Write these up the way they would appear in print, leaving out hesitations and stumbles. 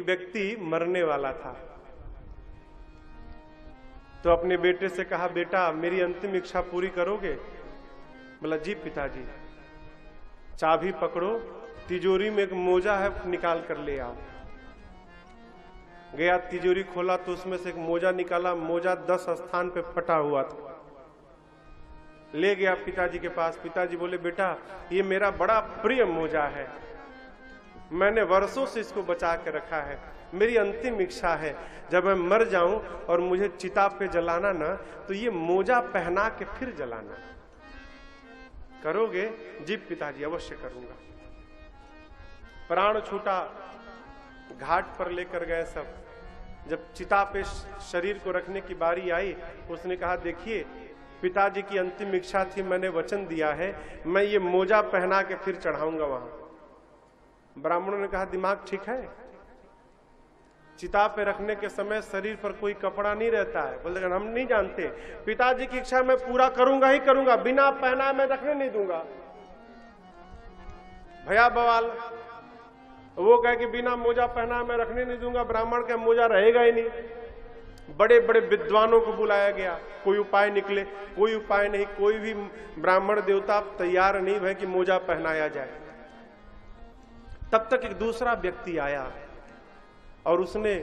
व्यक्ति मरने वाला था, तो अपने बेटे से कहा, बेटा मेरी अंतिम इच्छा पूरी करोगे? बोला, जी पिताजी। चाबी पकड़ो, तिजोरी में एक मोजा है, निकाल कर ले आओ। गया, तिजोरी खोला तो उसमें से एक मोजा निकाला। मोजा 10 स्थान पे फटा हुआ था। ले गया पिताजी के पास। पिताजी बोले, बेटा ये मेरा बड़ा प्रिय मोजा है, मैंने वर्षों से इसको बचा के रखा है। मेरी अंतिम इच्छा है जब मैं मर जाऊं और मुझे चिता पे जलाना ना, तो ये मोजा पहना के फिर जलाना। करोगे? जी पिताजी, अवश्य करूंगा। प्राण छूटा, घाट पर लेकर गए सब। जब चिता पे शरीर को रखने की बारी आई, उसने कहा, देखिए पिताजी की अंतिम इच्छा थी, मैंने वचन दिया है, मैं ये मोजा पहना के फिर चढ़ाऊंगा वहां। ब्राह्मणों ने कहा, दिमाग ठीक है? चिता पे रखने के समय शरीर पर कोई कपड़ा नहीं रहता है। बोले, हम नहीं जानते, पिताजी की इच्छा मैं पूरा करूंगा ही करूंगा, बिना पहना मैं रखने नहीं दूंगा। भैया बवाल। वो कहे कि बिना मोजा पहना मैं रखने नहीं दूंगा, ब्राह्मण का मोजा रहेगा ही नहीं। बड़े बड़े विद्वानों को बुलाया गया, कोई उपाय निकले, कोई उपाय नहीं। कोई भी ब्राह्मण देवता तैयार नहीं भय कि मोजा पहनाया जाए। तब तक एक दूसरा व्यक्ति आया और उसने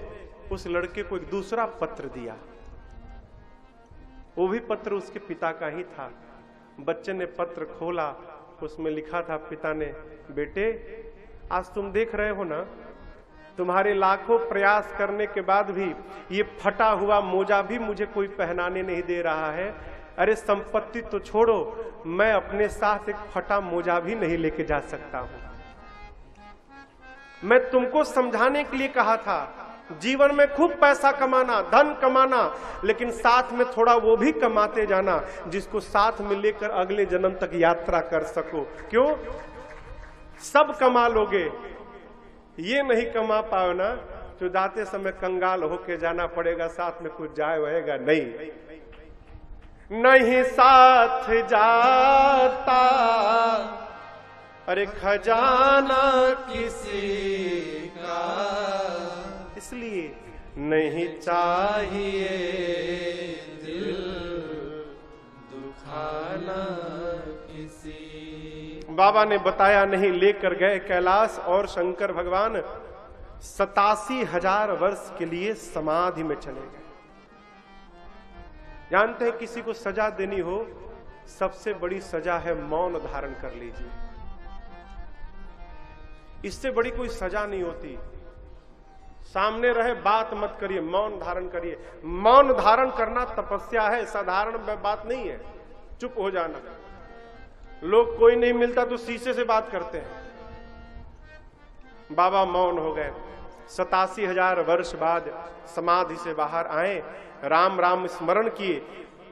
उस लड़के को एक दूसरा पत्र दिया। वो भी पत्र उसके पिता का ही था। बच्चे ने पत्र खोला, उसमें लिखा था पिता ने, बेटे आज तुम देख रहे हो ना, तुम्हारे लाखों प्रयास करने के बाद भी ये फटा हुआ मोजा भी मुझे कोई पहनाने नहीं दे रहा है। अरे संपत्ति तो छोड़ो, मैं अपने साथ एक फटा मोजा भी नहीं लेके जा सकता हूं। मैं तुमको समझाने के लिए कहा था, जीवन में खूब पैसा कमाना, धन कमाना, लेकिन साथ में थोड़ा वो भी कमाते जाना जिसको साथ में लेकर अगले जन्म तक यात्रा कर सको। क्यों? सब कमा लोगे, ये नहीं कमा पाओ ना, तो जाते समय कंगाल होके जाना पड़ेगा, साथ में कुछ जाए रहेगा नहीं। नहीं साथ जाता अरे खजाना किसी का, इसलिए नहीं चाहिए दिल दुखाना किसी। बाबा ने बताया नहीं, लेकर गए कैलाश और शंकर भगवान 87,000 वर्ष के लिए समाधि में चले गए। जानते हैं किसी को सजा देनी हो, सबसे बड़ी सजा है मौन धारण कर लीजिए। इससे बड़ी कोई सजा नहीं होती। सामने रहे बात मत करिए, मौन धारण करिए। मौन धारण करना तपस्या है, साधारण बात नहीं है। चुप हो जाना। लोग कोई नहीं मिलता तो शीशे से बात करते हैं। बाबा मौन हो गए। 87,000 वर्ष बाद समाधि से बाहर आए, राम राम स्मरण किए।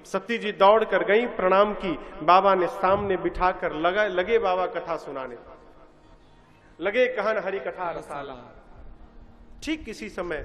सती जी दौड़ कर गई, प्रणाम की। बाबा ने सामने बिठाकर लगे बाबा कथा सुनाने, लगे कहन हरि कथा रसाला। ठीक इसी समय